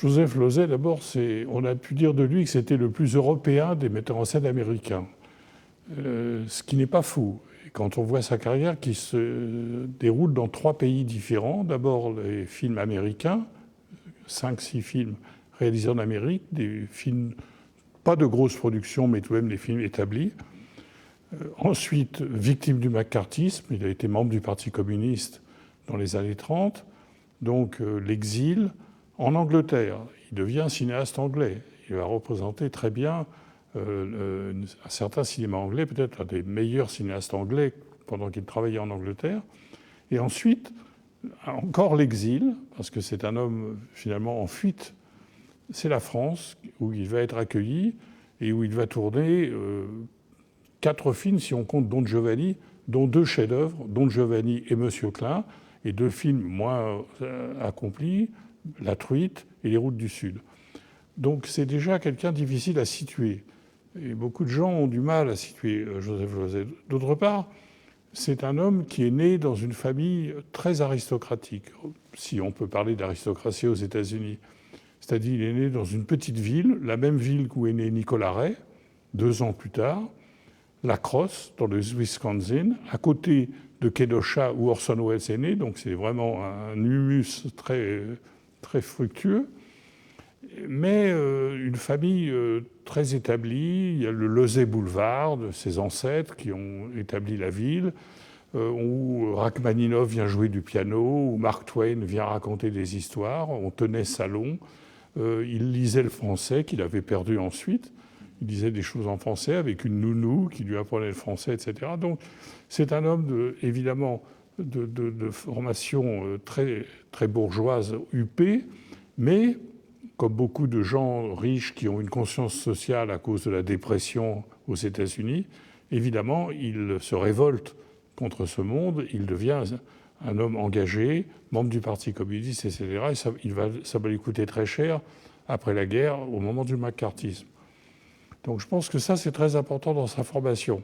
Joseph Losey, d'abord, on a pu dire de lui que c'était le plus européen des metteurs en scène américains. Ce qui n'est pas faux. Et quand on voit sa carrière qui se déroule dans 3 pays différents, d'abord les films américains, 5-6 films réalisés en Amérique, des films pas de grosse production, mais tout de même des films établis. Ensuite, victime du macartisme, il a été membre du Parti communiste dans les années 30, donc l'exil en Angleterre. Il devient cinéaste anglais. Il va représenter très bien un certain cinéma anglais, peut-être un des meilleurs cinéastes anglais pendant qu'il travaillait en Angleterre. Et ensuite, encore l'exil, parce que c'est un homme finalement en fuite. C'est la France où il va être accueilli et où il va tourner 4 films, si on compte Don Giovanni, dont 2 chefs-d'œuvre, Don Giovanni et Monsieur Klein, et 2 films moins accomplis, La Truite et Les Routes du Sud. Donc c'est déjà quelqu'un difficile à situer. Et beaucoup de gens ont du mal à situer Joseph Losey. D'autre part, c'est un homme qui est né dans une famille très aristocratique, si on peut parler d'aristocratie aux États-Unis. C'est-à-dire qu'il est né dans une petite ville, la même ville où est né Nicolas Ray, 2 ans plus tard, La Crosse, dans le Wisconsin, à côté de Kenosha, où Orson Welles est né. Donc c'est vraiment un humus très, très fructueux. Mais une famille très établie. Il y a le Losey Boulevard, de ses ancêtres qui ont établi la ville, où Rachmaninov vient jouer du piano, où Mark Twain vient raconter des histoires. On tenait salon. Il lisait le français qu'il avait perdu ensuite. Il disait des choses en français avec une nounou qui lui apprenait le français, etc. Donc c'est un homme évidemment de formation très, très bourgeoise, huppée, mais comme beaucoup de gens riches qui ont une conscience sociale à cause de la dépression aux États-Unis, évidemment, il se révolte contre ce monde. Il devient un homme engagé, membre du Parti communiste, etc. Et ça va lui coûter très cher après la guerre, au moment du macartisme. Donc je pense que ça, c'est très important dans sa formation.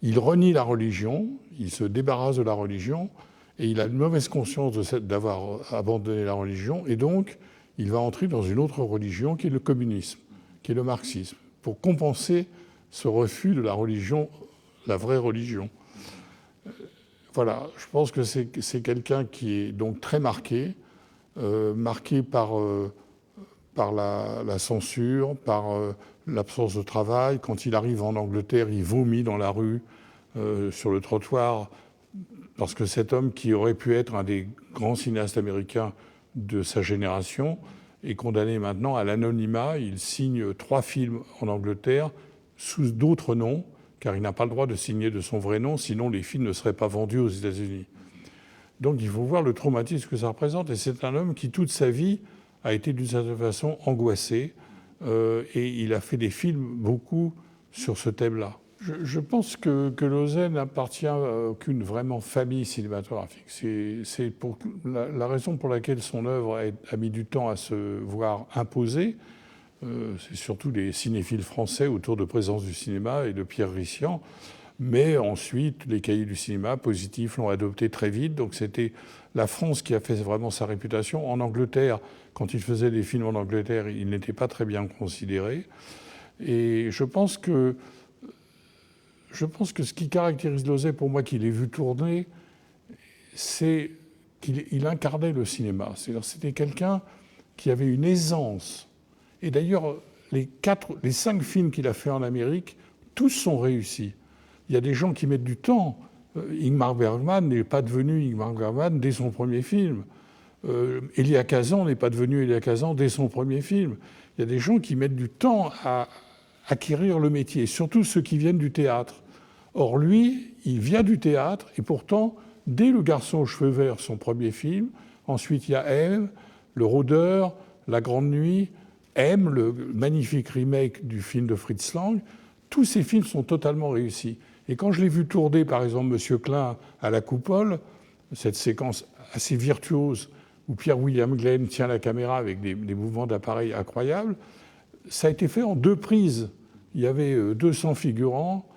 Il renie la religion, il se débarrasse de la religion, et il a une mauvaise conscience d'avoir abandonné la religion, et donc il va entrer dans une autre religion qui est le communisme, qui est le marxisme, pour compenser ce refus de la religion, la vraie religion. Voilà, je pense que c'est quelqu'un qui est donc très marqué, marqué par la censure, par l'absence de travail. Quand il arrive en Angleterre, il vomit dans la rue, sur le trottoir, parce que cet homme qui aurait pu être un des grands cinéastes américains de sa génération est condamné maintenant à l'anonymat. Il signe 3 films en Angleterre sous d'autres noms, car il n'a pas le droit de signer de son vrai nom, sinon les films ne seraient pas vendus aux États-Unis. Donc il faut voir le traumatisme que ça représente. Et c'est un homme qui, toute sa vie, a été d'une certaine façon angoissé. Et il a fait des films beaucoup sur ce thème-là. Je pense que Losey n'appartient à aucune vraiment famille cinématographique. C'est la raison pour laquelle son œuvre a mis du temps à se voir imposer. C'est surtout les cinéphiles français autour de Présence du cinéma et de Pierre Rissian. Mais ensuite, les cahiers du cinéma positifs l'ont adopté très vite. Donc c'était la France qui a fait vraiment sa réputation. En Angleterre, quand il faisait des films en Angleterre, il n'était pas très bien considéré. Et je pense que ce qui caractérise Losey, pour moi, qui l'ai vu tourner, c'est qu'il incarnait le cinéma. C'était quelqu'un qui avait une aisance. Et d'ailleurs, les 5 films qu'il a fait en Amérique, tous sont réussis. Il y a des gens qui mettent du temps. Ingmar Bergman n'est pas devenu Ingmar Bergman dès son premier film. Elia Kazan n'est pas devenu Elia Kazan dès son premier film. Il y a des gens qui mettent du temps à acquérir le métier, surtout ceux qui viennent du théâtre. Or lui, il vient du théâtre, et pourtant, dès Le Garçon aux cheveux verts, son premier film, ensuite il y a M, Le Rôdeur, La Grande Nuit, M, le magnifique remake du film de Fritz Lang, tous ces films sont totalement réussis. Et quand je l'ai vu tourner, par exemple, Monsieur Klein à la Coupole, cette séquence assez virtuose où Pierre-William Glenn tient la caméra avec des mouvements d'appareil incroyables, ça a été fait en 2 prises. Il y avait 200 figurants,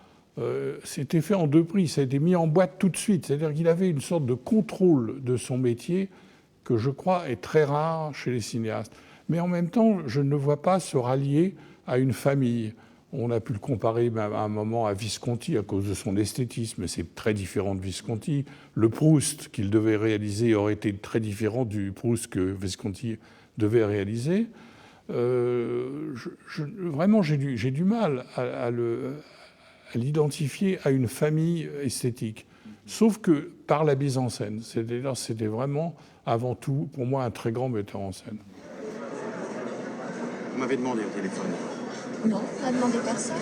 c'était fait en 2 prises, ça a été mis en boîte tout de suite. C'est-à-dire qu'il avait une sorte de contrôle de son métier que je crois est très rare chez les cinéastes. Mais en même temps, je ne le vois pas se rallier à une famille. On a pu le comparer à un moment à Visconti à cause de son esthétisme, mais c'est très différent de Visconti. Le Proust qu'il devait réaliser aurait été très différent du Proust que Visconti devait réaliser. Vraiment, j'ai du mal à l'identifier à une famille esthétique. Sauf que par la mise en scène. C'était vraiment, avant tout, pour moi, un très grand metteur en scène. Vous m'avez demandé au téléphone. Non, pas demandé personne.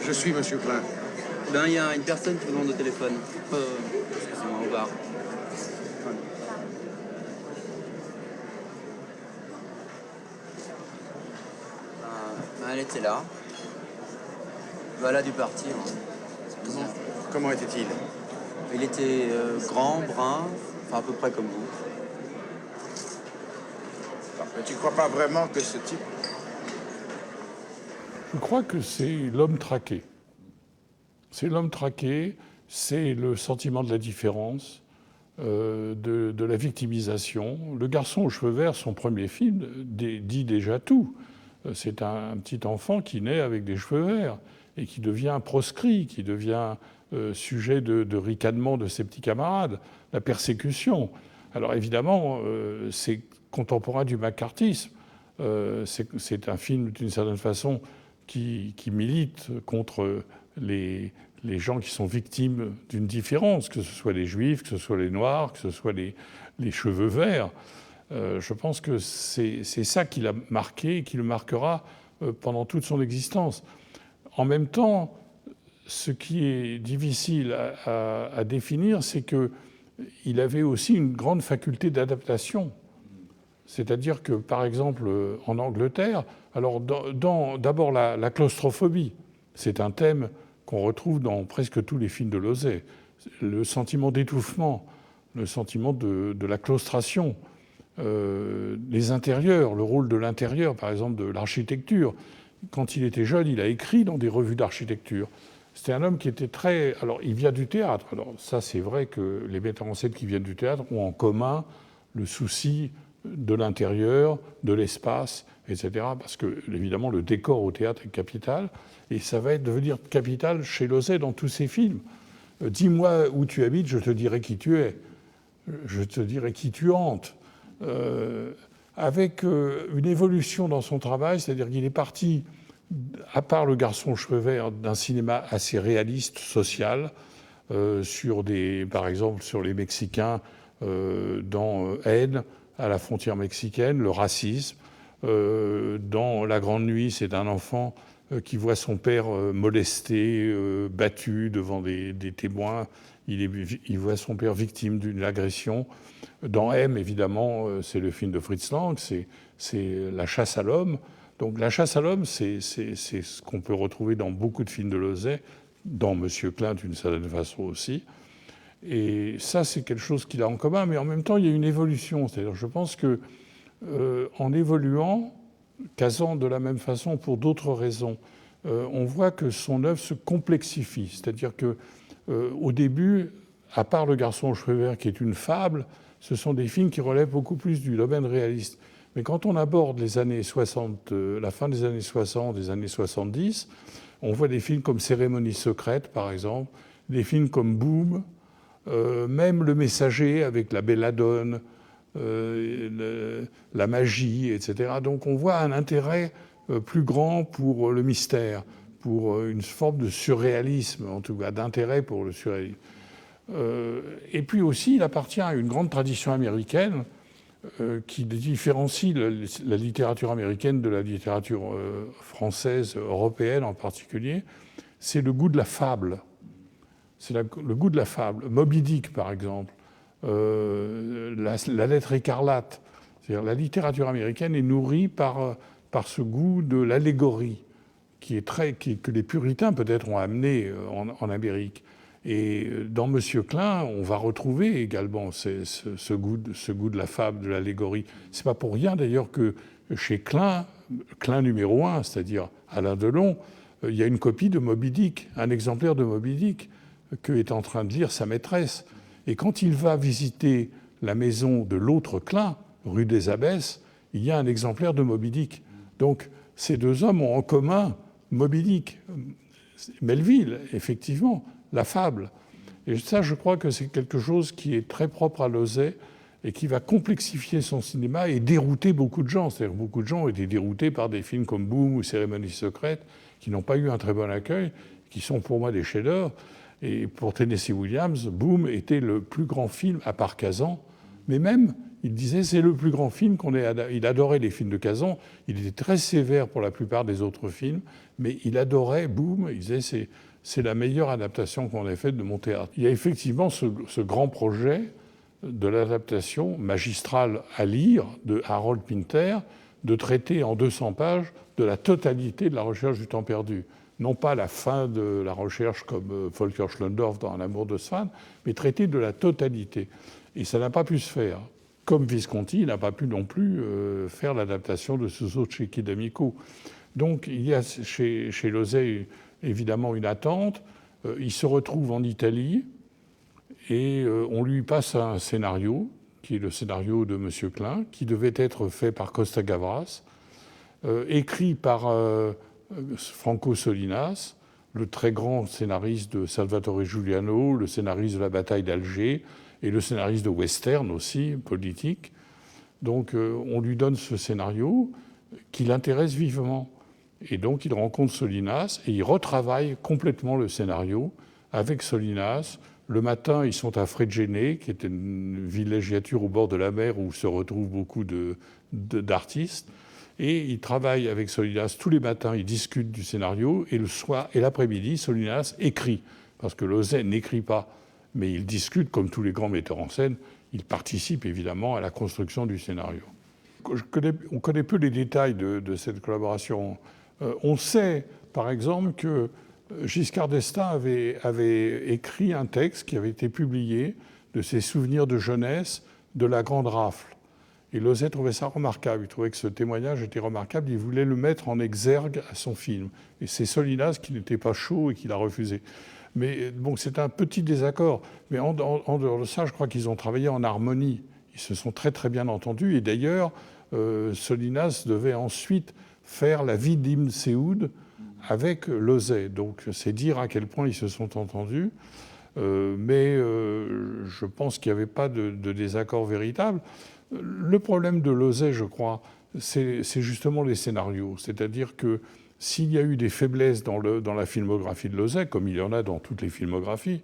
Je suis Monsieur Klein. Ben, il y a une personne qui vous demande au téléphone. Excusez-moi, au bar. Elle était là. Ben, elle a dû partir. Comment était-il? Il était grand, brun, enfin à peu près comme vous. Mais tu crois pas vraiment que ce type... Je crois que c'est l'homme traqué. C'est l'homme traqué, c'est le sentiment de la différence, de la victimisation. Le garçon aux cheveux verts, son premier film, dit déjà tout. C'est un petit enfant qui naît avec des cheveux verts et qui devient proscrit, qui devient sujet de ricanement de ses petits camarades, la persécution. Alors évidemment, c'est contemporain du macartisme. C'est un film, d'une certaine façon, qui milite contre les gens qui sont victimes d'une différence, que ce soit les juifs, que ce soit les noirs, que ce soit les cheveux verts. Je pense que c'est ça qui l'a marqué et qui le marquera pendant toute son existence. En même temps, ce qui est difficile à définir, c'est qu'il avait aussi une grande faculté d'adaptation. C'est-à-dire que, par exemple, en Angleterre, alors d'abord la claustrophobie, c'est un thème qu'on retrouve dans presque tous les films de Lauzet. Le sentiment d'étouffement, le sentiment de la claustration, les intérieurs, le rôle de l'intérieur, par exemple, de l'architecture. Quand il était jeune, il a écrit dans des revues d'architecture. C'était un homme qui était très... Alors, il vient du théâtre. Alors, ça, c'est vrai que les metteurs en scène qui viennent du théâtre ont en commun le souci de l'intérieur, de l'espace, etc. Parce que, évidemment, le décor au théâtre est capital. Et ça va devenir capital chez Lauzet dans tous ses films. Dis-moi où tu habites, je te dirai qui tu es. Je te dirai qui tu hantes. Avec une évolution dans son travail, c'est-à-dire qu'il est parti, à part Le garçon aux cheveux verts, d'un cinéma assez réaliste, social, par exemple sur les Mexicains dans Haine, à la frontière mexicaine, le racisme. Dans La Grande Nuit, c'est un enfant qui voit son père molesté, battu devant des témoins. Il voit son père victime d'une agression. Dans M, évidemment, c'est le film de Fritz Lang, c'est La chasse à l'homme. Donc La chasse à l'homme, c'est ce qu'on peut retrouver dans beaucoup de films de Lauzet, dans Monsieur Klein d'une certaine façon aussi. Et ça, c'est quelque chose qu'il a en commun, mais en même temps, il y a une évolution. C'est-à-dire, je pense que en évoluant, Kazan de la même façon pour d'autres raisons, on voit que son œuvre se complexifie. C'est-à-dire que au début, à part Le garçon aux cheveux verts, qui est une fable, ce sont des films qui relèvent beaucoup plus du domaine réaliste. Mais quand on aborde les années 60, la fin des années 60, des années 70, on voit des films comme Cérémonie secrète, par exemple, des films comme Boom, même Le Messager avec la belladone, la magie, etc. Donc on voit un intérêt plus grand pour le mystère, pour une forme de surréalisme, en tout cas d'intérêt pour le surréalisme. Et puis aussi, il appartient à une grande tradition américaine qui différencie la littérature américaine de la littérature française, européenne en particulier. C'est le goût de la fable. C'est le goût de la fable. Moby Dick, par exemple, la lettre écarlate. C'est-à-dire la littérature américaine est nourrie par ce goût de l'allégorie que les puritains peut-être ont amené en Amérique. Et dans Monsieur Klein, on va retrouver également ce goût de la fable, de l'allégorie. C'est pas pour rien d'ailleurs que chez Klein, Klein numéro 1, c'est-à-dire Alain Delon, il y a une copie de Moby Dick, un exemplaire de Moby Dick que est en train de lire sa maîtresse. Et quand il va visiter la maison de l'autre Klein, rue des Abbesses, il y a un exemplaire de Moby Dick. Donc ces deux hommes ont en commun Moby Dick. Melville, effectivement, la fable. Et ça, je crois que c'est quelque chose qui est très propre à Lauzet et qui va complexifier son cinéma et dérouter beaucoup de gens. C'est-à-dire beaucoup de gens ont été déroutés par des films comme Boom ou Cérémonie secrète, qui n'ont pas eu un très bon accueil, qui sont pour moi des chefs-d'œuvre. Et pour Tennessee Williams, Boom était le plus grand film, à part Kazan. Mais même, il disait, c'est le plus grand film qu'on ait... Il adorait les films de Kazan. Il était très sévère pour la plupart des autres films, mais il adorait Boom. Il disait, c'est la meilleure adaptation qu'on ait faite de mon théâtre. Il y a effectivement ce grand projet de l'adaptation magistrale à lire de Harold Pinter, de traiter en 200 pages de la totalité de la recherche du temps perdu. Non pas la fin de la recherche comme Volker Schlöndorff dans L'amour de Swann, mais traiter de la totalité. Et ça n'a pas pu se faire. Comme Visconti, il n'a pas pu non plus faire l'adaptation de Suso Cecchi d'Amico. Donc il y a chez Lauzet évidemment une attente. Il se retrouve en Italie et on lui passe un scénario, qui est le scénario de M. Klein, qui devait être fait par Costa Gavras, écrit par Franco Solinas, le très grand scénariste de Salvatore Giuliano, le scénariste de la bataille d'Alger et le scénariste de western aussi, politique. Donc on lui donne ce scénario qui l'intéresse vivement. Et donc il rencontre Solinas et il retravaille complètement le scénario avec Solinas. Le matin, ils sont à Fregene, qui est une villégiature au bord de la mer où se retrouvent beaucoup d'artistes. Et il travaille avec Solinas tous les matins, ils discutent du scénario, et le soir et l'après-midi, Solinas écrit, parce que Lauzet n'écrit pas, mais il discute comme tous les grands metteurs en scène, il participe évidemment à la construction du scénario. On connaît peu les détails de cette collaboration. On sait, par exemple, que Giscard d'Estaing avait écrit un texte qui avait été publié de ses souvenirs de jeunesse de la Grande Rafle. Et Lauzet trouvait ça remarquable. Il trouvait que ce témoignage était remarquable. Il voulait le mettre en exergue à son film. Et c'est Solinas qui n'était pas chaud et qui l'a refusé. Mais bon, c'est un petit désaccord. Mais en dehors de ça, je crois qu'ils ont travaillé en harmonie. Ils se sont très très bien entendus. Et d'ailleurs, Solinas devait ensuite faire La vie d'Ibn Seoud avec Lauzet. Donc c'est dire à quel point ils se sont entendus. Mais je pense qu'il n'y avait pas de désaccord véritable. Le problème de Lauzet, je crois, c'est justement les scénarios. C'est-à-dire que s'il y a eu des faiblesses dans la filmographie de Lauzet, comme il y en a dans toutes les filmographies,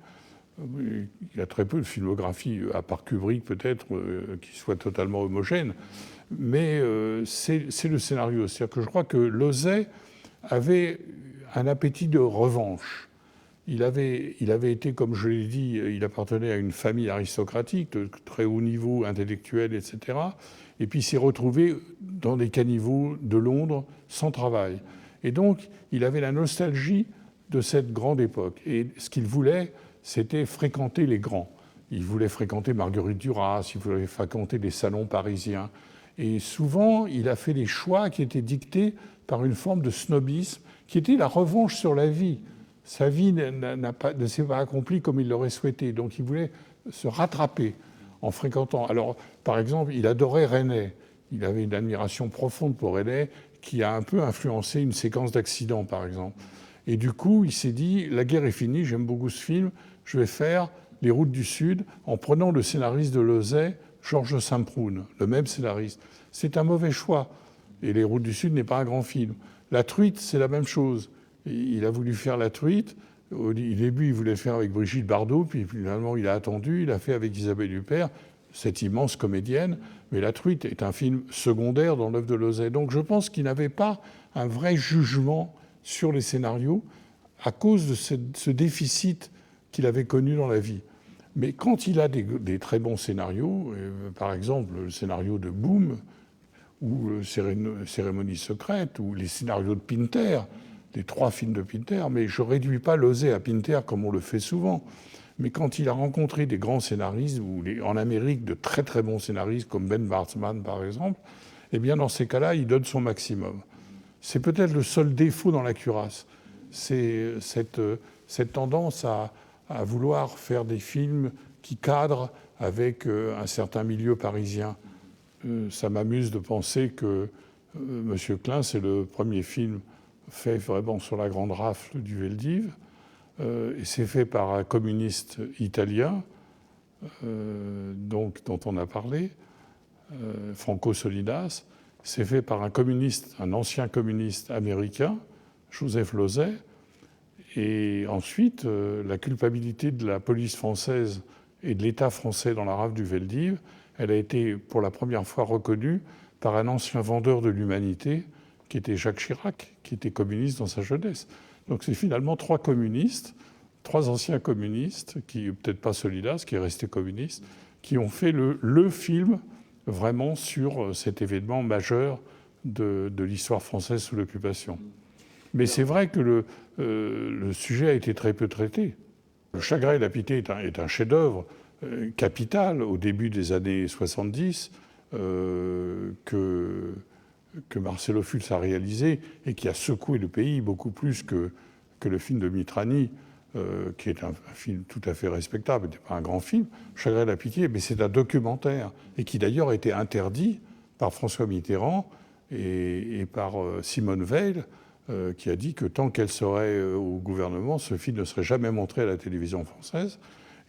il y a très peu de filmographies, à part Kubrick peut-être, qui soit totalement homogène, mais c'est le scénario. C'est-à-dire que je crois que Lauzet avait un appétit de revanche. Il avait été, comme je l'ai dit, il appartenait à une famille aristocratique de très haut niveau intellectuel, etc. Et puis il s'est retrouvé dans des caniveaux de Londres sans travail. Et donc, il avait la nostalgie de cette grande époque. Et ce qu'il voulait, c'était fréquenter les grands. Il voulait fréquenter Marguerite Duras, il voulait fréquenter les salons parisiens. Et souvent, il a fait des choix qui étaient dictés par une forme de snobisme, qui était la revanche sur la vie. Sa vie ne s'est pas accomplie comme il l'aurait souhaité. Donc il voulait se rattraper en fréquentant. Alors, par exemple, il adorait Resnais. Il avait une admiration profonde pour Resnais qui a un peu influencé une séquence d'accidents, par exemple. Et du coup, il s'est dit, la guerre est finie, j'aime beaucoup ce film, je vais faire Les Routes du Sud en prenant le scénariste de Lauzet, Georges Saint-Proun, le même scénariste. C'est un mauvais choix. Et Les Routes du Sud n'est pas un grand film. La Truite, c'est la même chose. Il a voulu faire La Truite. Au début, il voulait le faire avec Brigitte Bardot, puis finalement, il a attendu. Il a fait avec Isabelle Huppert, cette immense comédienne. Mais La Truite est un film secondaire dans l'œuvre de Lauzet. Donc je pense qu'il n'avait pas un vrai jugement sur les scénarios à cause de ce déficit qu'il avait connu dans la vie. Mais quand il a des très bons scénarios, par exemple le scénario de Boom, ou Cérémonie secrète, ou les scénarios de Pinter, les 3 films de Pinter, mais je ne réduis pas Lauzet à Pinter comme on le fait souvent. Mais quand il a rencontré des grands scénaristes, ou en Amérique de très très bons scénaristes, comme Ben Bartman par exemple, eh bien dans ces cas-là, il donne son maximum. C'est peut-être le seul défaut dans la cuirasse. C'est cette tendance à vouloir faire des films qui cadrent avec un certain milieu parisien. Ça m'amuse de penser que M. Klein, c'est le premier film fait vraiment sur la grande rafle du Veldiv. Et c'est fait par un communiste italien, dont on a parlé, Franco Solinas. C'est fait par un ancien communiste américain, Joseph Losey. Et ensuite, la culpabilité de la police française et de l'État français dans la rafle du Veldiv, elle a été pour la première fois reconnue par un ancien vendeur de l'humanité, qui était Jacques Chirac, qui était communiste dans sa jeunesse. Donc c'est finalement trois anciens communistes, peut-être pas Solinas, qui est resté communiste, qui ont fait le film vraiment sur cet événement majeur de l'histoire française sous l'occupation. Mais c'est vrai que le sujet a été très peu traité. Le Chagrin et la Pitié est un chef-d'œuvre capital au début des années 70 que Marcelo Fulz a réalisé et qui a secoué le pays beaucoup plus que le film de Mitrani, qui est un film tout à fait respectable, n'était pas un grand film. Chagrin et la Pitié, mais c'est un documentaire et qui d'ailleurs a été interdit par François Mitterrand et par Simone Veil, qui a dit que tant qu'elle serait au gouvernement, ce film ne serait jamais montré à la télévision française.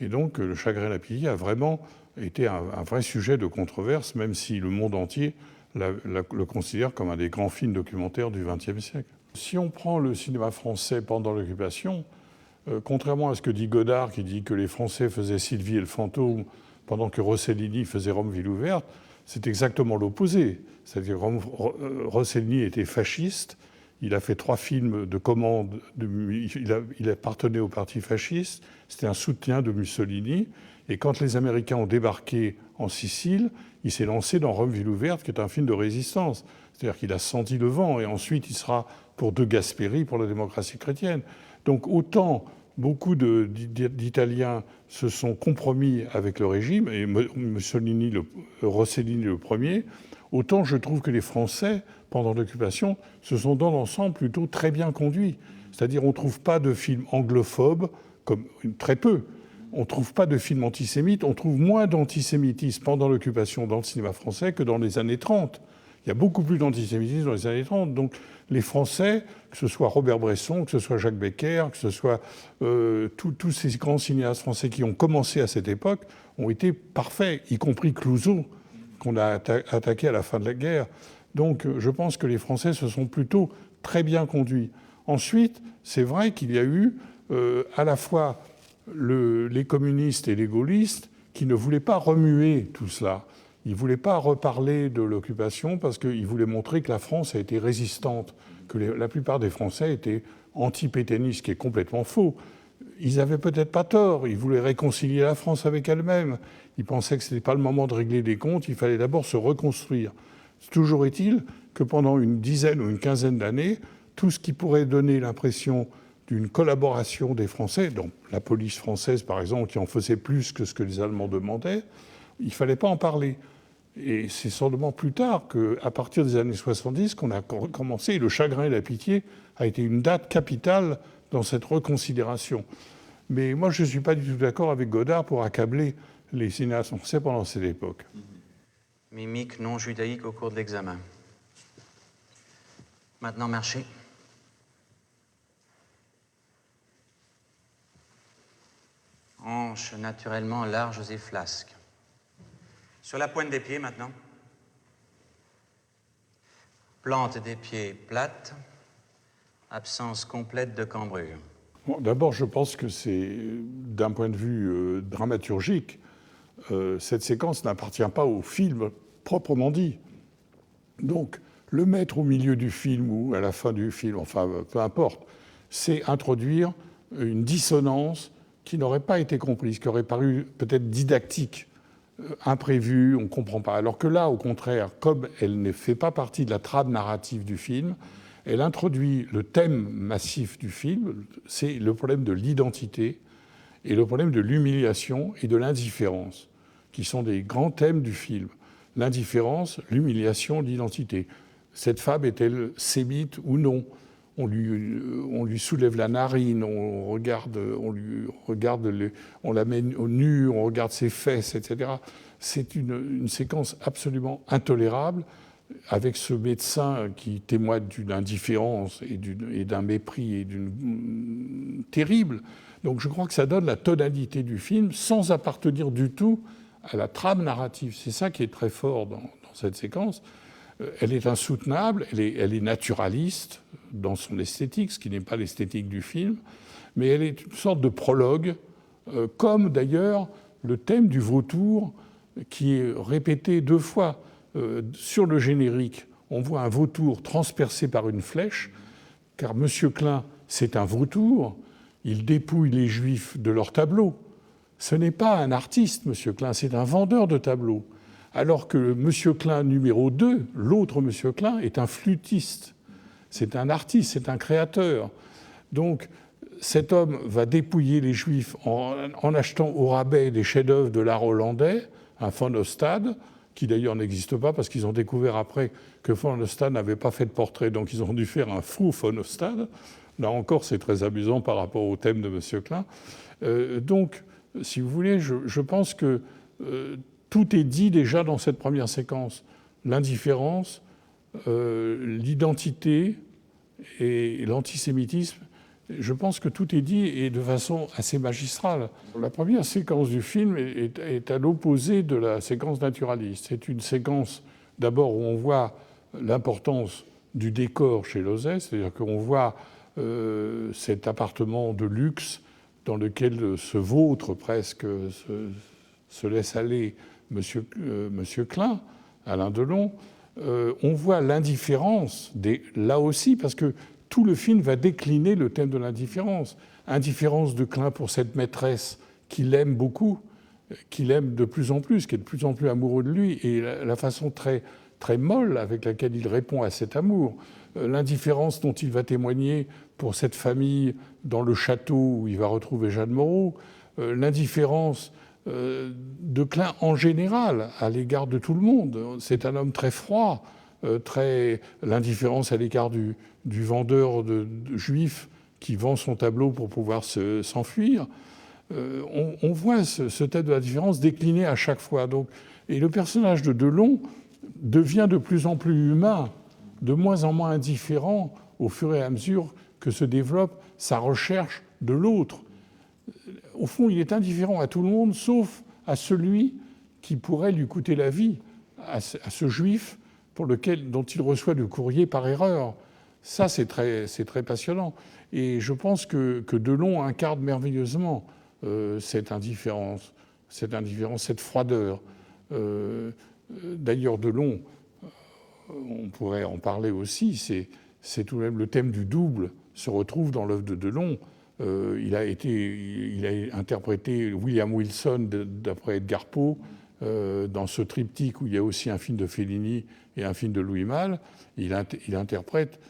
Et donc, le Chagrin et la Pitié a vraiment été un vrai sujet de controverse, même si le monde entier le considère comme un des grands films documentaires du XXe siècle. Si on prend le cinéma français pendant l'occupation, contrairement à ce que dit Godard, qui dit que les Français faisaient Sylvie et le fantôme pendant que Rossellini faisait Rome ville ouverte, c'est exactement l'opposé. C'est-à-dire que Rossellini était fasciste. Il a fait 3 films de commande. Il appartenait au parti fasciste. C'était un soutien de Mussolini. Et quand les Américains ont débarqué en Sicile, il s'est lancé dans Rome ville ouverte, qui est un film de résistance. C'est-à-dire qu'il a senti le vent. Et ensuite, il sera pour De Gasperi, pour la démocratie chrétienne. Donc autant beaucoup d'Italiens se sont compromis avec le régime, et Rossellini le premier, autant je trouve que les Français, pendant l'occupation, se sont dans l'ensemble plutôt très bien conduits. C'est-à-dire on ne trouve pas de films anglophobes, comme très peu. On ne trouve pas de films antisémites. On trouve moins d'antisémitisme pendant l'occupation dans le cinéma français que dans les années 30. Il y a beaucoup plus d'antisémitisme dans les années 30. Donc les Français, que ce soit Robert Bresson, que ce soit Jacques Becker, que ce soit tous ces grands cinéastes français qui ont commencé à cette époque, ont été parfaits, y compris Clouzot, qu'on a attaqué à la fin de la guerre. Donc je pense que les Français se sont plutôt très bien conduits. Ensuite, c'est vrai qu'il y a eu à la fois les communistes et les gaullistes qui ne voulaient pas remuer tout cela. Ils ne voulaient pas reparler de l'occupation parce qu'ils voulaient montrer que la France a été résistante, que la plupart des Français étaient anti-pétainistes, ce qui est complètement faux. Ils n'avaient peut-être pas tort, ils voulaient réconcilier la France avec elle-même. Ils pensaient que ce n'était pas le moment de régler des comptes, il fallait d'abord se reconstruire. Toujours est-il que pendant une dizaine ou une quinzaine d'années, tout ce qui pourrait donner l'impression d'une collaboration des Français, donc la police française par exemple, qui en faisait plus que ce que les Allemands demandaient, il ne fallait pas en parler. Et c'est seulement plus tard, qu'à partir des années 70, qu'on a commencé, et Le Chagrin et la Pitié a été une date capitale dans cette reconsidération. Mais moi, je ne suis pas du tout d'accord avec Godard pour accabler les cinéastes français pendant cette époque. Mimique non judaïque au cours de l'examen. Maintenant, marchez. Hanches naturellement larges et flasques. Sur la pointe des pieds, maintenant. Plante des pieds plate. Absence complète de cambrure. Bon, d'abord, je pense que c'est, d'un point de vue dramaturgique, cette séquence n'appartient pas au film proprement dit. Donc, le mettre au milieu du film ou à la fin du film, enfin, peu importe, c'est introduire une dissonance qui n'aurait pas été comprise, qui aurait paru peut-être didactique, imprévue, on ne comprend pas. Alors que là, au contraire, comme elle ne fait pas partie de la trame narrative du film, elle introduit le thème massif du film, c'est le problème de l'identité et le problème de l'humiliation et de l'indifférence, qui sont des grands thèmes du film. L'indifférence, l'humiliation, l'identité. Cette femme est-elle sémite ou non? On lui soulève la narine, on la met au nu, on regarde ses fesses, etc. C'est une séquence absolument intolérable, avec ce médecin qui témoigne d'une indifférence et d'un mépris terrible. Donc je crois que ça donne la tonalité du film sans appartenir du tout à la trame narrative. C'est ça qui est très fort dans cette séquence. Elle est insoutenable, elle est naturaliste dans son esthétique, ce qui n'est pas l'esthétique du film, mais elle est une sorte de prologue, comme d'ailleurs le thème du vautour qui est répété 2 fois. Sur le générique, on voit un vautour transpercé par une flèche, car M. Klein, c'est un vautour, il dépouille les Juifs de leurs tableaux. Ce n'est pas un artiste, M. Klein, c'est un vendeur de tableaux. Alors que M. Klein numéro 2, l'autre M. Klein, est un flûtiste. C'est un artiste, c'est un créateur. Donc, cet homme va dépouiller les Juifs en achetant au rabais des chefs-d'œuvre de l'art hollandais, un Van Ostade, qui d'ailleurs n'existe pas parce qu'ils ont découvert après que Van Ostade n'avait pas fait de portrait, donc ils ont dû faire un faux Van Ostade. Là encore, c'est très amusant par rapport au thème de M. Klein. Donc, si vous voulez, je pense que tout est dit déjà dans cette première séquence. L'indifférence, l'identité et l'antisémitisme. Je pense que tout est dit et de façon assez magistrale. La première séquence du film est à l'opposé de la séquence naturaliste. C'est une séquence d'abord où on voit l'importance du décor chez Lauzet, c'est-à-dire qu'on voit cet appartement de luxe dans lequel se vautre presque, se laisse aller Monsieur Klein, Alain Delon. On voit l'indifférence, là aussi, parce que tout le film va décliner le thème de l'indifférence. Indifférence de Klein pour cette maîtresse qu'il aime beaucoup, qu'il aime de plus en plus, qui est de plus en plus amoureux de lui, et la façon très, très molle avec laquelle il répond à cet amour. L'indifférence dont il va témoigner pour cette famille dans le château où il va retrouver Jeanne Moreau. L'indifférence de Klein en général à l'égard de tout le monde. C'est un homme très froid, l'indifférence à l'égard du vendeur de juif qui vend son tableau pour pouvoir s'enfuir. On voit ce thème de la différence décliné à chaque fois. Donc, et le personnage de Delon devient de plus en plus humain, de moins en moins indifférent au fur et à mesure que se développe sa recherche de l'autre. Au fond, il est indifférent à tout le monde, sauf à celui qui pourrait lui coûter la vie, à ce juif dont il reçoit le courrier par erreur. Ça, c'est très passionnant. Et je pense que Delon incarne merveilleusement cette indifférence, cette froideur. D'ailleurs, Delon, on pourrait en parler aussi, c'est tout de même le thème du double se retrouve dans l'œuvre de Delon. Il a interprété William Wilson d'après Edgar Poe dans ce triptyque où il y a aussi un film de Fellini et un film de Louis Malle. Il interprète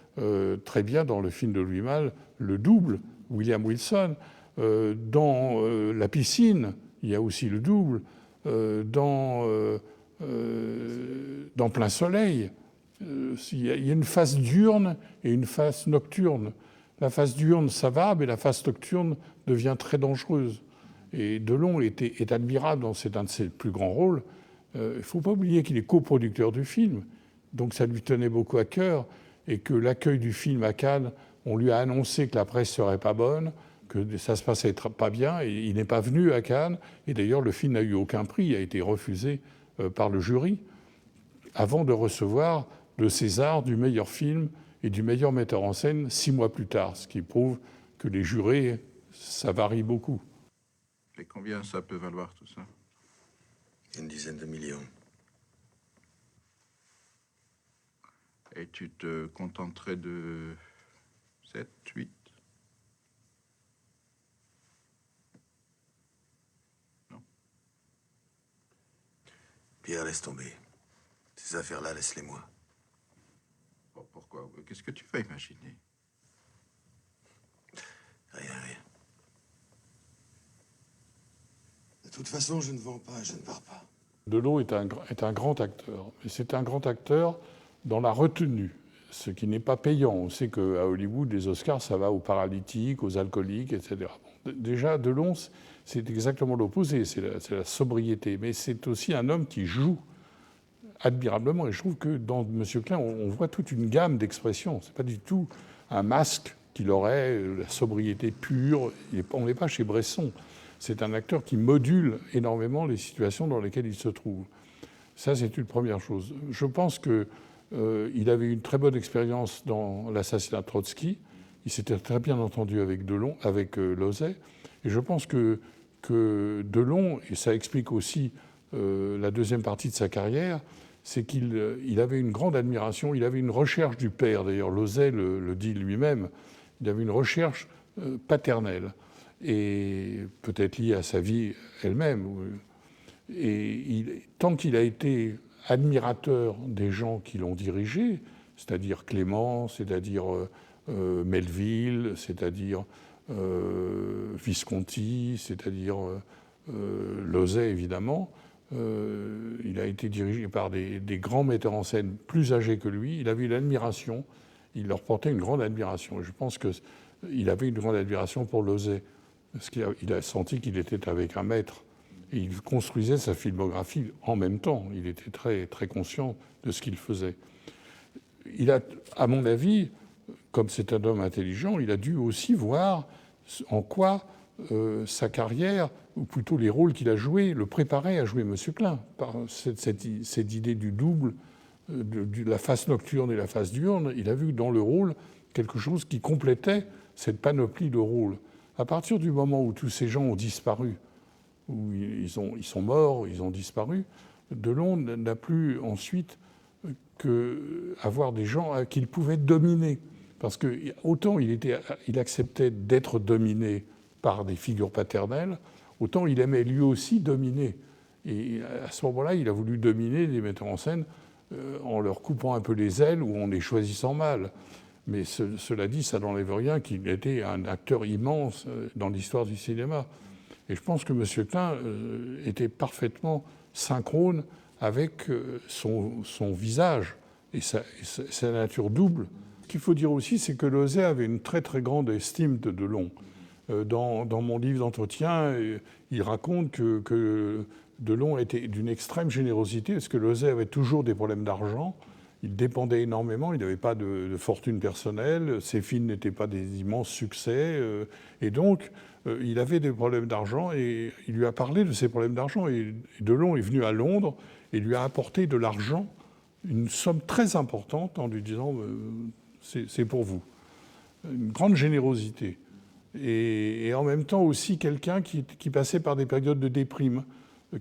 très bien dans le film de Louis Malle le double, William Wilson. Dans La piscine, il y a aussi le double. Dans Plein soleil, il y a une phase diurne et une phase nocturne. La phase diurne, ça va, mais la phase nocturne devient très dangereuse. Et Delon est admirable c'est un de ses plus grands rôles. Il ne faut pas oublier qu'il est coproducteur du film, donc ça lui tenait beaucoup à cœur, et que l'accueil du film à Cannes, on lui a annoncé que la presse serait pas bonne, que ça se passait pas bien, et il n'est pas venu à Cannes. Et d'ailleurs, le film n'a eu aucun prix, il a été refusé par le jury, avant de recevoir le César du meilleur film et du meilleur metteur en scène 6 mois plus tard, ce qui prouve que les jurés, ça varie beaucoup. Et combien ça peut valoir tout ça? Une dizaine de millions. Et tu te contenterais de 7, 8? Non. Pierre, laisse tomber. Ces affaires-là, laisse-les-moi. Pourquoi? Qu'est-ce que tu vas imaginer? Rien. De toute façon, je ne vends pas, je ne pars pas. Delon est un grand acteur. Mais c'est un grand acteur dans la retenue, ce qui n'est pas payant. On sait qu'à Hollywood, les Oscars, ça va aux paralytiques, aux alcooliques, etc. Bon, déjà, Delon, c'est exactement l'opposé, c'est la sobriété. Mais c'est aussi un homme qui joue admirablement. Et je trouve que dans M. Klein, on voit toute une gamme d'expressions. Ce n'est pas du tout un masque qu'il aurait, la sobriété pure. On n'est pas chez Bresson. C'est un acteur qui module énormément les situations dans lesquelles il se trouve. Ça, c'est une première chose. Je pense qu'il avait une très bonne expérience dans l'assassinat de Trotsky. Il s'était très bien entendu avec Delon, avec Lauzet. Et je pense que Delon, et ça explique aussi la deuxième partie de sa carrière, c'est qu'il avait une grande admiration, il avait une recherche du père. D'ailleurs, Lauzet le dit lui-même. Il avait une recherche paternelle, et peut-être liée à sa vie elle-même. Et tant qu'il a été admirateur des gens qui l'ont dirigé, c'est-à-dire Clément, c'est-à-dire Melville, c'est-à-dire Visconti, c'est-à-dire Lauzet, évidemment, il a été dirigé par des grands metteurs en scène plus âgés que lui. Il avait une admiration, il leur portait une grande admiration. Et je pense qu'il avait une grande admiration pour Lauzet, parce qu'il a senti qu'il était avec un maître. Et il construisait sa filmographie en même temps. Il était très, très conscient de ce qu'il faisait. Il a, à mon avis, comme c'est un homme intelligent, il a dû aussi voir en quoi sa carrière, ou plutôt les rôles qu'il a joués, le préparaient à jouer M. Klein. Par cette idée du double, de la face nocturne et la face diurne, il a vu dans le rôle quelque chose qui complétait cette panoplie de rôles. À partir du moment où tous ces gens ont disparu, où ils sont morts, ils ont disparu, Delon n'a plus ensuite qu'avoir des gens qu'il pouvait dominer. Parce que autant il acceptait d'être dominé par des figures paternelles, autant il aimait lui aussi dominer. Et à ce moment-là, il a voulu dominer les metteurs en scène en leur coupant un peu les ailes ou en les choisissant mal. Mais cela dit, ça n'enlève rien qu'il était un acteur immense dans l'histoire du cinéma. Et je pense que M. Klein était parfaitement synchrone avec son visage et sa nature double. Ce qu'il faut dire aussi, c'est que Lauzet avait une très très grande estime de Delon. Dans mon livre d'entretien, il raconte que Delon était d'une extrême générosité, parce que Lauzet avait toujours des problèmes d'argent. Il dépendait énormément, il n'avait pas de fortune personnelle, ses films n'étaient pas des immenses succès, et donc il avait des problèmes d'argent, et il lui a parlé de ses problèmes d'argent. Et Delon est venu à Londres et lui a apporté de l'argent, une somme très importante, en lui disant c'est pour vous. Une grande générosité. Et en même temps aussi quelqu'un qui passait par des périodes de déprime,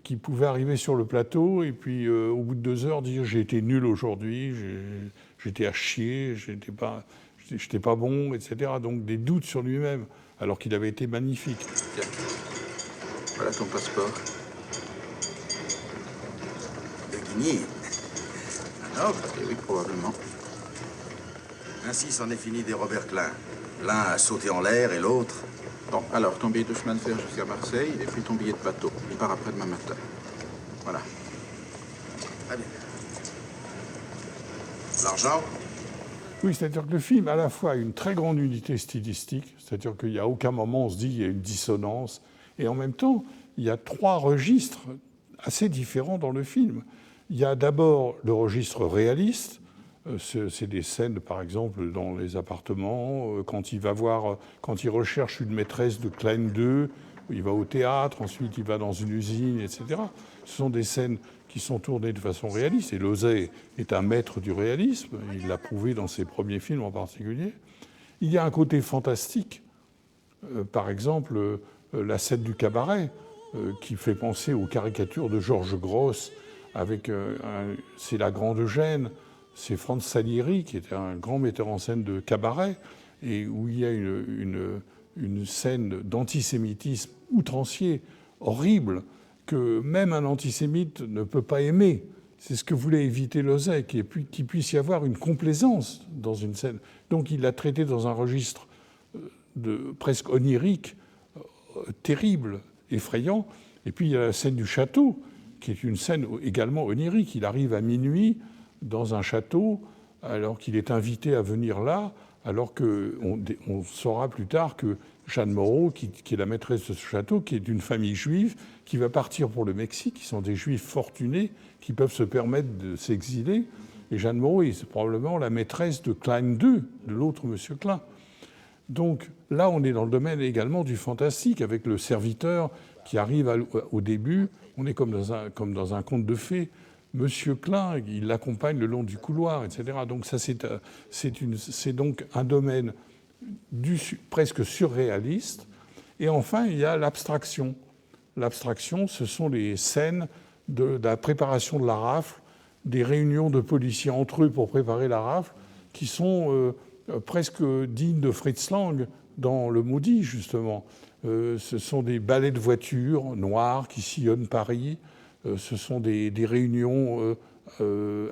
qui pouvait arriver sur le plateau et puis au bout de 2 heures dire j'ai été nul aujourd'hui, j'étais à chier, j'étais pas bon, etc. Donc des doutes sur lui-même, alors qu'il avait été magnifique. Tiens, voilà ton passeport. De Guigny. Ah non, oui, probablement. Ainsi c'en est fini des Robert Klein. L'un a sauté en l'air et l'autre... Bon, alors, ton billet de chemin de fer jusqu'à Marseille, et puis ton billet de bateau. Il part après-demain matin. Voilà. Très bien. L'argent? Oui, c'est-à-dire que le film a à la fois une très grande unité stylistique, c'est-à-dire qu'il n'y a aucun moment on se dit qu'il y a une dissonance, et en même temps, il y a 3 registres assez différents dans le film. Il y a d'abord le registre réaliste. C'est des scènes, par exemple, dans les appartements, quand il recherche une maîtresse de Klein 2, il va au théâtre, ensuite il va dans une usine, etc. Ce sont des scènes qui sont tournées de façon réaliste, et Lauzet est un maître du réalisme, il l'a prouvé dans ses premiers films en particulier. Il y a un côté fantastique, par exemple, la scène du cabaret, qui fait penser aux caricatures de Georges Grosz, avec c'est La Grande Gêne. C'est Franz Salieri, qui était un grand metteur en scène de cabaret, et où il y a une scène d'antisémitisme outrancier, horrible, que même un antisémite ne peut pas aimer. C'est ce que voulait éviter Lauzet, qu'il puisse y avoir une complaisance dans une scène. Donc il l'a traité dans un registre presque onirique, terrible, effrayant. Et puis il y a la scène du château, qui est une scène également onirique. Il arrive à minuit dans un château, alors qu'il est invité à venir là, alors qu'on saura plus tard que Jeanne Moreau, qui est la maîtresse de ce château, qui est d'une famille juive, qui va partir pour le Mexique, qui sont des juifs fortunés, qui peuvent se permettre de s'exiler. Et Jeanne Moreau est probablement la maîtresse de Klein II, de l'autre monsieur Klein. Donc là, on est dans le domaine également du fantastique, avec le serviteur qui arrive au début. On est comme dans un conte de fées. Monsieur Klein, il l'accompagne le long du couloir, etc. Donc ça, c'est donc un domaine presque surréaliste. Et enfin, il y a l'abstraction. L'abstraction, ce sont les scènes de la préparation de la rafle, des réunions de policiers entre eux pour préparer la rafle, qui sont presque dignes de Fritz Lang dans Le Maudit, justement. Ce sont des ballets de voitures noires qui sillonnent Paris. Ce sont des réunions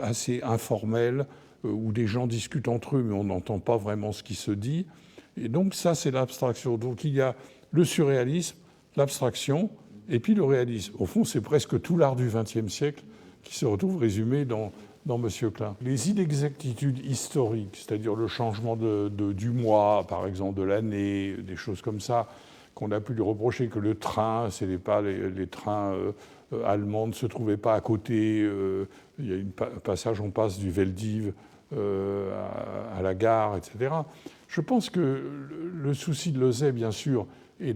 assez informelles où des gens discutent entre eux, mais on n'entend pas vraiment ce qui se dit. Et donc ça, c'est l'abstraction. Donc il y a le surréalisme, l'abstraction, et puis le réalisme. Au fond, c'est presque tout l'art du XXe siècle qui se retrouve résumé dans Monsieur Klein. Les inexactitudes historiques, c'est-à-dire le changement du mois, par exemple, de l'année, des choses comme ça, qu'on a pu lui reprocher que le train, ce n'est pas les trains allemands ne se trouvaient pas à côté. Il y a un passage, on passe du Veldiv à la gare, etc. Je pense que le souci de Lauzet, bien sûr, est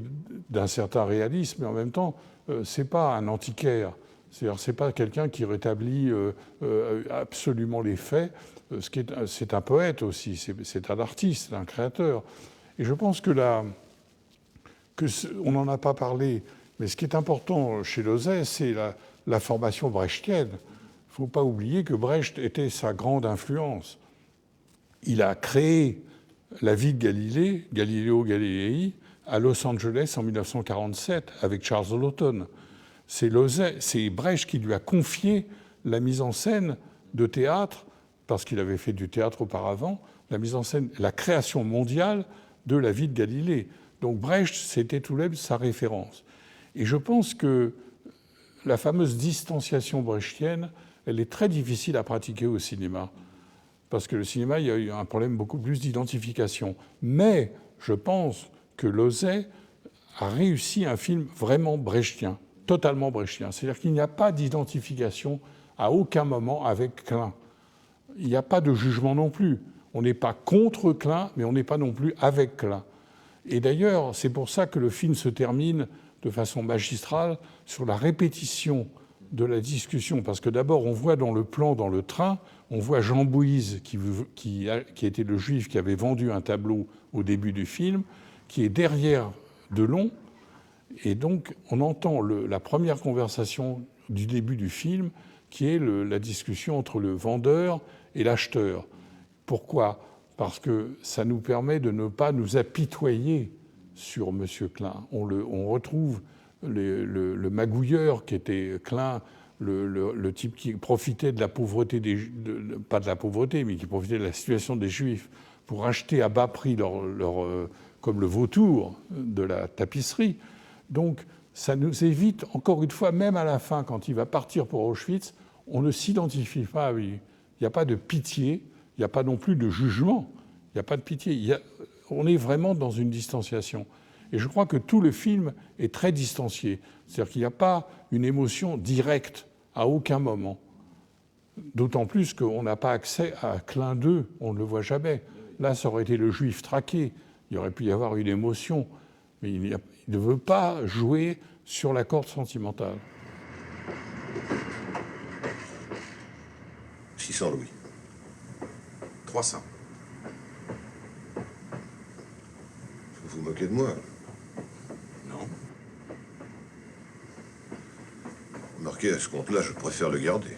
d'un certain réalisme, mais en même temps, ce n'est pas un antiquaire. C'est-à-dire, c'est pas quelqu'un qui rétablit absolument les faits. C'est un poète aussi, c'est un artiste, un créateur. Et je pense on n'en a pas parlé, mais ce qui est important chez Lauzet, c'est la formation brechtienne. Il ne faut pas oublier que Brecht était sa grande influence. Il a créé la vie de Galilée, Galileo Galilei, à Los Angeles en 1947 avec Charles Laughton. C'est Brecht qui lui a confié la mise en scène de théâtre, parce qu'il avait fait du théâtre auparavant, la mise en scène, la création mondiale de la vie de Galilée. Donc Brecht, c'était tout de même sa référence. Et je pense que la fameuse distanciation brechtienne, elle est très difficile à pratiquer au cinéma. Parce que le cinéma, il y a eu un problème beaucoup plus d'identification. Mais je pense que Lauzet a réussi un film vraiment brechtien, totalement brechtien. C'est-à-dire qu'il n'y a pas d'identification à aucun moment avec Klein. Il n'y a pas de jugement non plus. On n'est pas contre Klein, mais on n'est pas non plus avec Klein. Et d'ailleurs, c'est pour ça que le film se termine de façon magistrale sur la répétition de la discussion. Parce que d'abord, on voit dans le plan, dans le train, on voit Jean Bouise, qui était le juif qui avait vendu un tableau au début du film, qui est derrière Delon. Et donc, on entend la première conversation du début du film, qui est la discussion entre le vendeur et l'acheteur. Pourquoi ? Parce que ça nous permet de ne pas nous apitoyer sur M. Klein. On retrouve le magouilleur qui était Klein, le type qui profitait de la pauvreté, pas de la pauvreté, mais qui profitait de la situation des Juifs pour acheter à bas prix comme le vautour de la tapisserie. Donc ça nous évite, encore une fois, même à la fin, quand il va partir pour Auschwitz, on ne s'identifie pas à lui. Il n'y a pas de pitié, il n'y a pas non plus de jugement, il n'y a pas de pitié. On est vraiment dans une distanciation. Et je crois que tout le film est très distancié. C'est-à-dire qu'il n'y a pas une émotion directe à aucun moment. D'autant plus qu'on n'a pas accès à Klein II, on ne le voit jamais. Là, ça aurait été le juif traqué. Il aurait pu y avoir une émotion. Mais il ne veut pas jouer sur la corde sentimentale. 600 louis. 300. Vous vous moquez de moi? Non. Marqué à ce compte-là, je préfère le garder.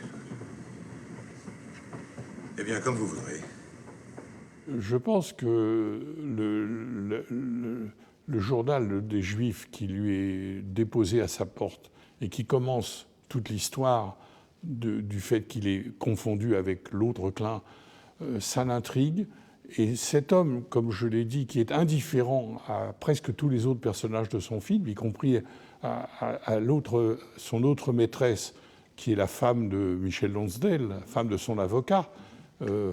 Eh bien, comme vous voudrez. Je pense que le journal des Juifs qui lui est déposé à sa porte et qui commence toute l'histoire du fait qu'il est confondu avec l'autre Klein, ça l'intrigue. Et cet homme, comme je l'ai dit, qui est indifférent à presque tous les autres personnages de son film, y compris à son autre maîtresse, qui est la femme de Michel Lonsdale, la femme de son avocat,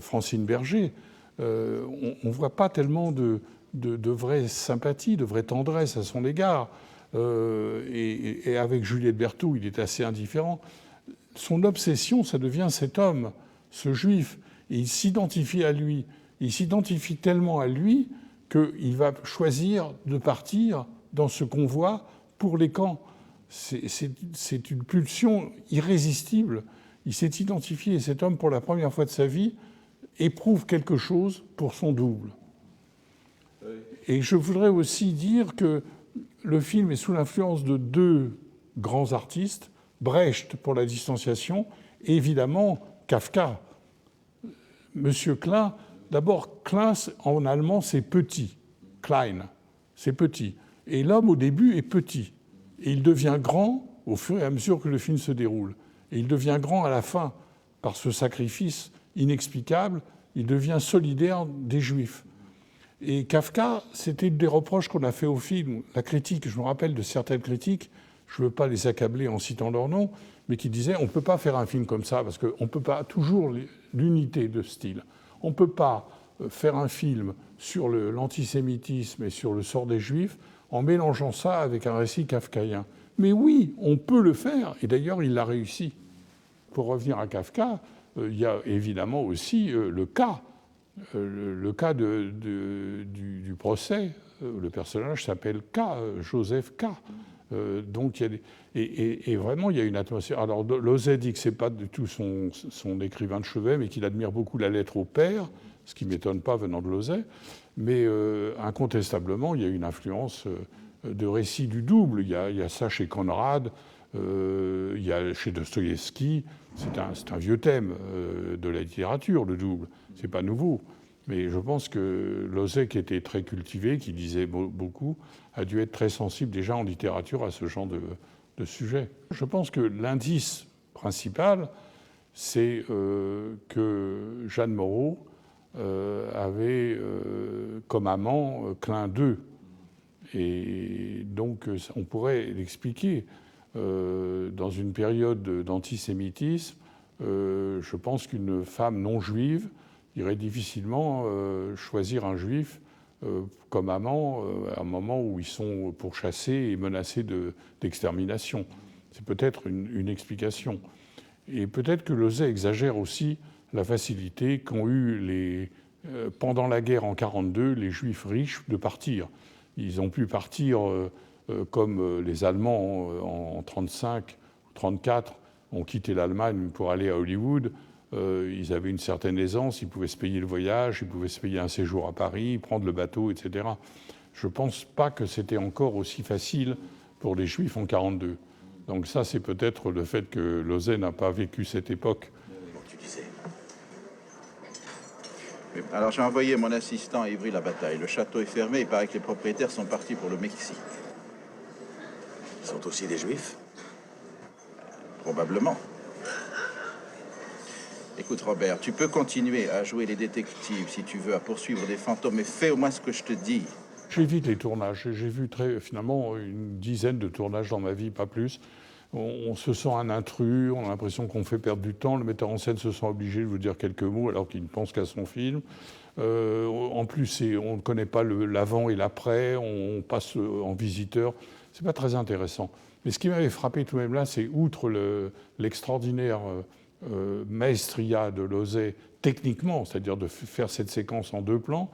Francine Berger, on ne voit pas tellement de vraie sympathie, de vraie tendresse à son égard. Et avec Juliette Berthoud, il est assez indifférent. Son obsession, ça devient cet homme, ce juif. Et il s'identifie à lui. Il s'identifie tellement à lui qu'il va choisir de partir dans ce convoi pour les camps. C'est une pulsion irrésistible. Il s'est identifié, et cet homme, pour la première fois de sa vie, éprouve quelque chose pour son double. Et je voudrais aussi dire que le film est sous l'influence de deux grands artistes, Brecht pour la distanciation, et évidemment Kafka. Monsieur Klein, d'abord, Klein en allemand c'est petit, Klein, c'est petit. Et l'homme au début est petit. Et il devient grand au fur et à mesure que le film se déroule. Et il devient grand à la fin par ce sacrifice inexplicable. Il devient solidaire des Juifs. Et Kafka, c'était une des reproches qu'on a fait au film. La critique, je me rappelle de certaines critiques, je ne veux pas les accabler en citant leur nom, mais qui disaient on ne peut pas faire un film comme ça, parce qu'on ne peut pas toujours l'unité de style. On ne peut pas faire un film sur l'antisémitisme et sur le sort des Juifs en mélangeant ça avec un récit kafkaïen. Mais oui, on peut le faire, et d'ailleurs il l'a réussi. Pour revenir à Kafka, il y a évidemment aussi le cas du procès. Le personnage s'appelle K, Joseph K. Donc il y a et vraiment il y a une atmosphère. Alors Lauzet dit que c'est pas du tout son écrivain de chevet, mais qu'il admire beaucoup la lettre au père, ce qui m'étonne pas venant de Lauzet. Mais incontestablement il y a une influence de récit du double. Il y a ça chez Conrad, il y a chez Dostoïevski. C'est un vieux thème de la littérature, le double. C'est pas nouveau. Mais je pense que Lauzet, qui était très cultivé, qui lisait beaucoup, a dû être très sensible déjà en littérature à ce genre de sujet. Je pense que l'indice principal, c'est que Jeanne Moreau avait comme amant Klein II. Et donc on pourrait l'expliquer. Dans une période d'antisémitisme, je pense qu'une femme non juive irait difficilement choisir un juif comme amant à un moment où ils sont pourchassés et menacés d'extermination. C'est peut-être une explication. Et peut-être que Lauzet exagère aussi la facilité qu'ont eu pendant la guerre en 1942 les juifs riches de partir. Ils ont pu partir comme les Allemands en 1935 ou 1934 ont quitté l'Allemagne pour aller à Hollywood. Ils avaient une certaine aisance, ils pouvaient se payer le voyage, ils pouvaient se payer un séjour à Paris, prendre le bateau, etc. Je ne pense pas que c'était encore aussi facile pour les Juifs en 1942. Donc ça, c'est peut-être le fait que Lauzet n'a pas vécu cette époque. Bon, tu disais. Oui, alors j'ai envoyé mon assistant à Ivry-la-Bataille. Le château est fermé, il paraît que les propriétaires sont partis pour le Mexique. Ils sont aussi des Juifs? Probablement. Écoute Robert, tu peux continuer à jouer les détectives si tu veux, à poursuivre des fantômes, mais fais au moins ce que je te dis. J'évite les tournages. J'ai vu finalement une dizaine de tournages dans ma vie, pas plus. On se sent un intrus, on a l'impression qu'on fait perdre du temps. Le metteur en scène se sent obligé de vous dire quelques mots alors qu'il ne pense qu'à son film. En plus, on ne connaît pas l'avant et l'après, on passe en visiteur. C'est pas très intéressant. Mais ce qui m'avait frappé tout de même là, c'est outre l'extraordinaire maestria de Lauzet techniquement, c'est-à-dire de faire cette séquence en 2 plans,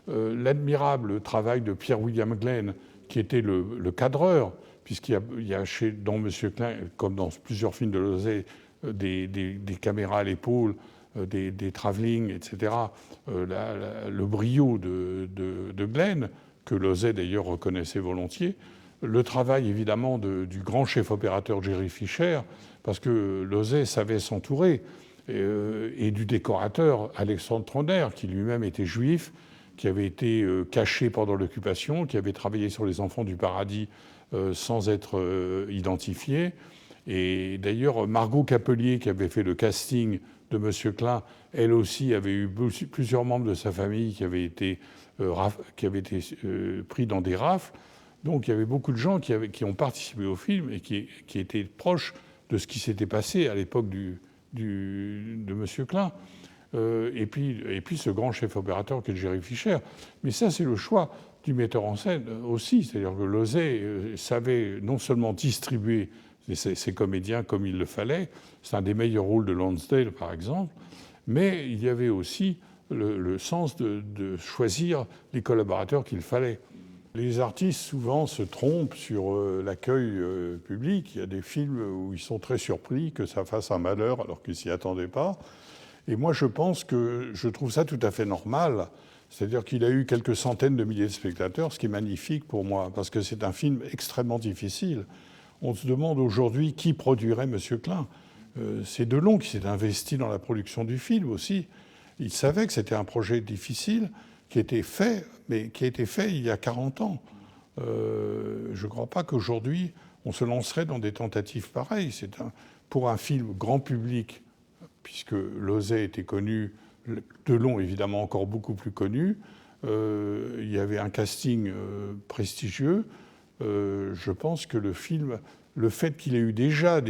l'admirable travail de Pierre-William Glenn, qui était le cadreur, puisqu'il y a dans Monsieur Klein, comme dans plusieurs films de Lauzet, des caméras à l'épaule, des travelling, etc. Le brio de Glenn, que Lauzet d'ailleurs reconnaissait volontiers, le travail évidemment du grand chef opérateur Jerry Fisher, parce que Lauzet savait s'entourer, et du décorateur Alexandre Tronder, qui lui-même était juif, qui avait été caché pendant l'occupation, qui avait travaillé sur Les Enfants du Paradis sans être identifié. Et d'ailleurs, Margot Capelier, qui avait fait le casting de Monsieur Klein, elle aussi avait eu plusieurs membres de sa famille qui avaient été pris dans des rafles. Donc il y avait beaucoup de gens qui ont participé au film et qui étaient proches de ce qui s'était passé à l'époque de M. Klein. Et puis ce grand chef opérateur qui est Jerry Fisher. Mais ça, c'est le choix du metteur en scène aussi. C'est-à-dire que Losey savait non seulement distribuer ses comédiens comme il le fallait, c'est un des meilleurs rôles de Lonsdale, par exemple, mais il y avait aussi le sens de choisir les collaborateurs qu'il fallait. Les artistes, souvent, se trompent sur l'accueil public. Il y a des films où ils sont très surpris que ça fasse un malheur alors qu'ils ne s'y attendaient pas. Et moi, je trouve ça tout à fait normal. C'est-à-dire qu'il a eu quelques centaines de milliers de spectateurs, ce qui est magnifique pour moi, parce que c'est un film extrêmement difficile. On se demande aujourd'hui qui produirait M. Klein. C'est Delon qui s'est investi dans la production du film aussi. Il savait que c'était un projet difficile qui était fait, mais qui a été fait il y a 40 ans. Je ne crois pas qu'aujourd'hui, on se lancerait dans des tentatives pareilles. Pour un film grand public, puisque Losey était connu, Delon évidemment encore beaucoup plus connu, il y avait un casting prestigieux. Je pense que le film, le fait qu'il ait eu déjà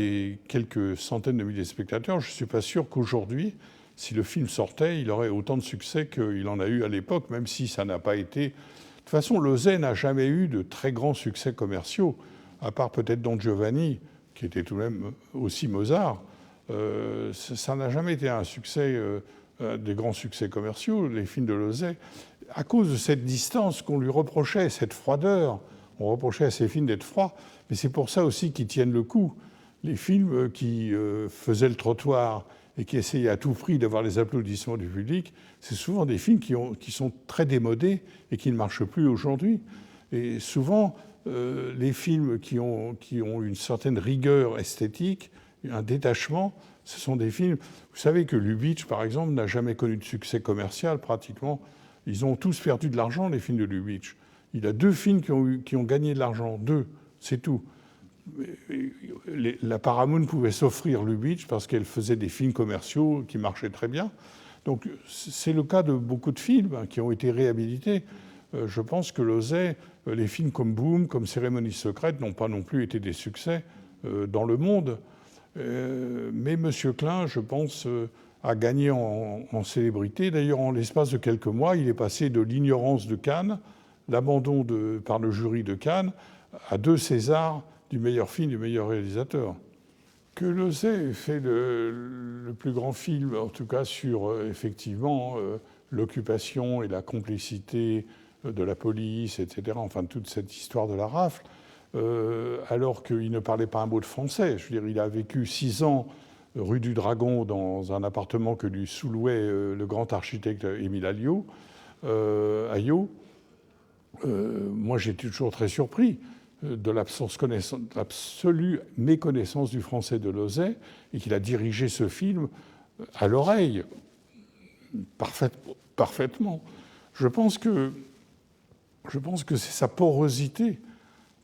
quelques centaines de milliers de spectateurs, je ne suis pas sûr qu'aujourd'hui, si le film sortait, il aurait autant de succès qu'il en a eu à l'époque, même si ça n'a pas été... De toute façon, Losey n'a jamais eu de très grands succès commerciaux, à part peut-être Don Giovanni, qui était tout de même aussi Mozart. Ça n'a jamais été un succès, des grands succès commerciaux, les films de Losey. À cause de cette distance qu'on lui reprochait, cette froideur, on reprochait à ces films d'être froids, mais c'est pour ça aussi qu'ils tiennent le coup. Les films qui faisaient le trottoir et qui essayaient à tout prix d'avoir les applaudissements du public, c'est souvent des films qui sont très démodés et qui ne marchent plus aujourd'hui. Et souvent, les films qui ont une certaine rigueur esthétique, un détachement, ce sont des films... Vous savez que Lubitsch, par exemple, n'a jamais connu de succès commercial, pratiquement. Ils ont tous perdu de l'argent, les films de Lubitsch. Il a 2 films qui ont gagné de l'argent, 2, c'est tout. La Paramount pouvait s'offrir Lubitsch parce qu'elle faisait des films commerciaux qui marchaient très bien. Donc c'est le cas de beaucoup de films qui ont été réhabilités. Je pense que Losey, les films comme Boom, comme Cérémonie secrète, n'ont pas non plus été des succès dans le monde. Mais M. Klein, je pense, a gagné en célébrité. D'ailleurs, en l'espace de quelques mois, il est passé de l'ignorance de Cannes, l'abandon par le jury de Cannes, à 2 Césars du meilleur film, du meilleur réalisateur. Que Losey ait fait le plus grand film, en tout cas sur, effectivement, l'occupation et la complicité de la police, etc., enfin, toute cette histoire de la rafle, alors qu'il ne parlait pas un mot de français. Je veux dire, il a vécu 6 ans rue du Dragon dans un appartement que lui sous-louait le grand architecte Émile Alliot, Ayot. Moi, j'étais toujours très surpris de l'absolue méconnaissance du français de Losey, et qu'il a dirigé ce film à l'oreille, parfaitement. Je pense que c'est sa porosité,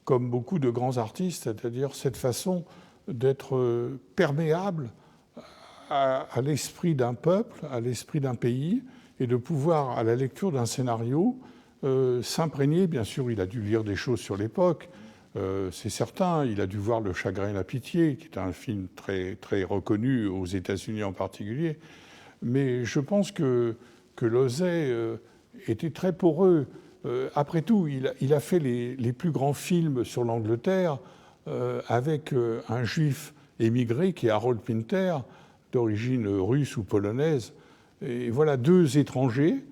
comme beaucoup de grands artistes, c'est-à-dire cette façon d'être perméable à l'esprit d'un peuple, à l'esprit d'un pays, et de pouvoir, à la lecture d'un scénario, s'imprégner. Bien sûr, il a dû lire des choses sur l'époque, c'est certain. Il a dû voir Le Chagrin et la Pitié, qui est un film très, très reconnu aux États-Unis en particulier. Mais je pense que Losey était très poreux. Après tout, il a fait les plus grands films sur l'Angleterre avec un juif émigré qui est Harold Pinter, d'origine russe ou polonaise. Et voilà 2 étrangers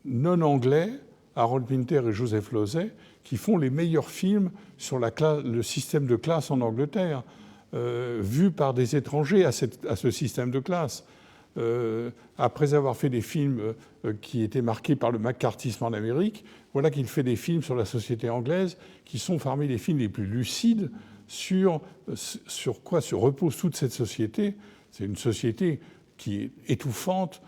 non anglais, Harold Pinter et Joseph Losey, qui font les meilleurs films sur le système de classe en Angleterre, vus par des étrangers à ce système de classe. Après avoir fait des films qui étaient marqués par le macartisme en Amérique, voilà qu'il fait des films sur la société anglaise qui sont parmi les films les plus lucides sur quoi se repose toute cette société. C'est une société qui est étouffante,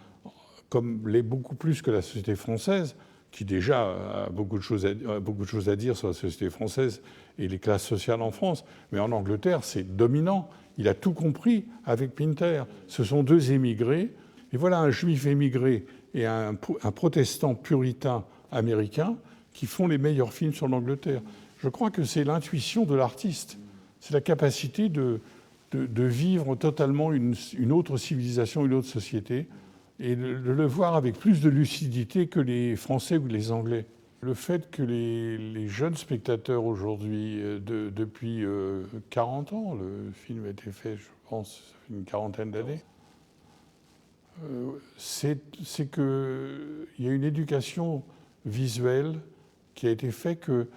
comme l'est beaucoup plus que la société française, qui déjà a beaucoup de choses à dire sur la société française et les classes sociales en France. Mais en Angleterre, c'est dominant. Il a tout compris avec Pinter. Ce sont 2 émigrés. Et voilà un juif émigré et un protestant puritain américain qui font les meilleurs films sur l'Angleterre. Je crois que c'est l'intuition de l'artiste. c'est la capacité de vivre totalement une autre civilisation, une autre société, et de le voir avec plus de lucidité que les Français ou les Anglais. Le fait que les jeunes spectateurs aujourd'hui, depuis 40 ans, le film a été fait, je pense, une quarantaine d'années, c'est qu'il y a une éducation visuelle qui a été faite que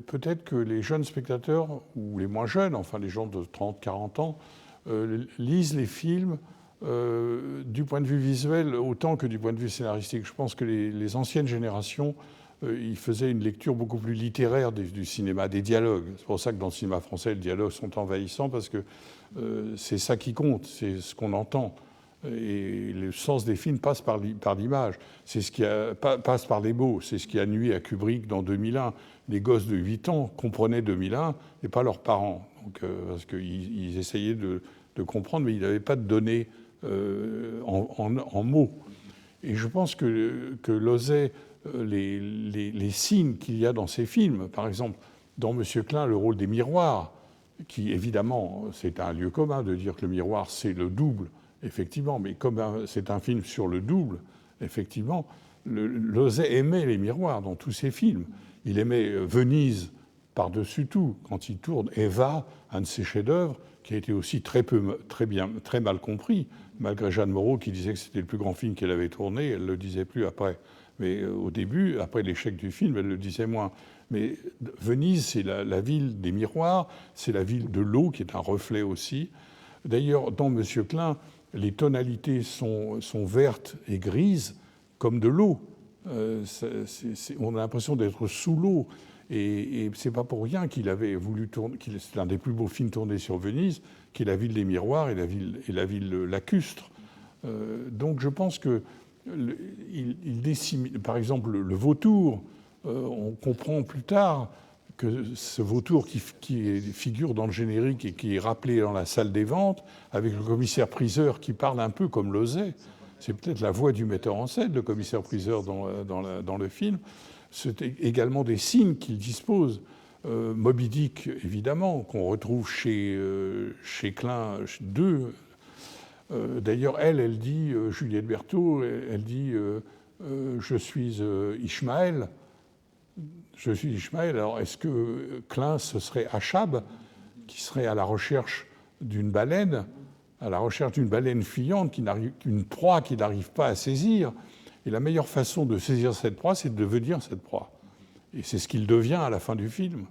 peut-être que les jeunes spectateurs, ou les moins jeunes, enfin les gens de 30, 40 ans, lisent les films du point de vue visuel autant que du point de vue scénaristique. Je pense que les anciennes générations, ils faisaient une lecture beaucoup plus littéraire du cinéma, des dialogues. C'est pour ça que dans le cinéma français, les dialogues sont envahissants, parce que c'est ça qui compte, c'est ce qu'on entend. Et le sens des films passe par l'image. C'est ce qui passe par les mots. C'est ce qui a nui à Kubrick dans 2001. Les gosses de 8 ans comprenaient 2001 et pas leurs parents. Donc, parce qu'ils essayaient de comprendre, mais ils n'avaient pas de données en mots. Et je pense que Lozey, les signes qu'il y a dans ces films, par exemple, dans Monsieur Klein, le rôle des miroirs, qui évidemment, c'est un lieu commun de dire que le miroir, c'est le double. Effectivement, mais comme c'est un film sur le double, effectivement, Lozey aimait les miroirs dans tous ses films. Il aimait Venise par-dessus tout. Quand il tourne Eva, un de ses chefs-d'œuvre, qui a été aussi très mal compris, malgré Jeanne Moreau qui disait que c'était le plus grand film qu'elle avait tourné, elle ne le disait plus après. Mais au début, après l'échec du film, elle le disait moins. Mais Venise, c'est la ville des miroirs, c'est la ville de l'eau, qui est un reflet aussi. D'ailleurs, dans Monsieur Klein, les tonalités sont vertes et grises comme de l'eau. On a l'impression d'être sous l'eau. Et c'est pas pour rien qu'il avait voulu tourner. C'est l'un des plus beaux films tournés sur Venise, qui est la ville des miroirs et la ville lacustre. Donc je pense que il dessine, par exemple, le vautour. On comprend plus tard que ce vautour qui figure dans le générique et qui est rappelé dans la salle des ventes, avec le commissaire-priseur qui parle un peu comme Lozey, c'est peut-être la voix du metteur en scène, le commissaire-priseur dans le film. C'est également des signes qu'il dispose. Moby Dick, évidemment, qu'on retrouve chez Klein 2. D'ailleurs, elle dit, Juliette Berthaud, elle dit je suis Ishmaël. Je suis Ishmaël. Alors, est-ce que Klein, ce serait Achab, qui serait à la recherche d'une baleine, fuyante, une proie qu'il n'arrive pas à saisir? Et la meilleure façon de saisir cette proie, c'est de devenir cette proie. Et c'est ce qu'il devient à la fin du film.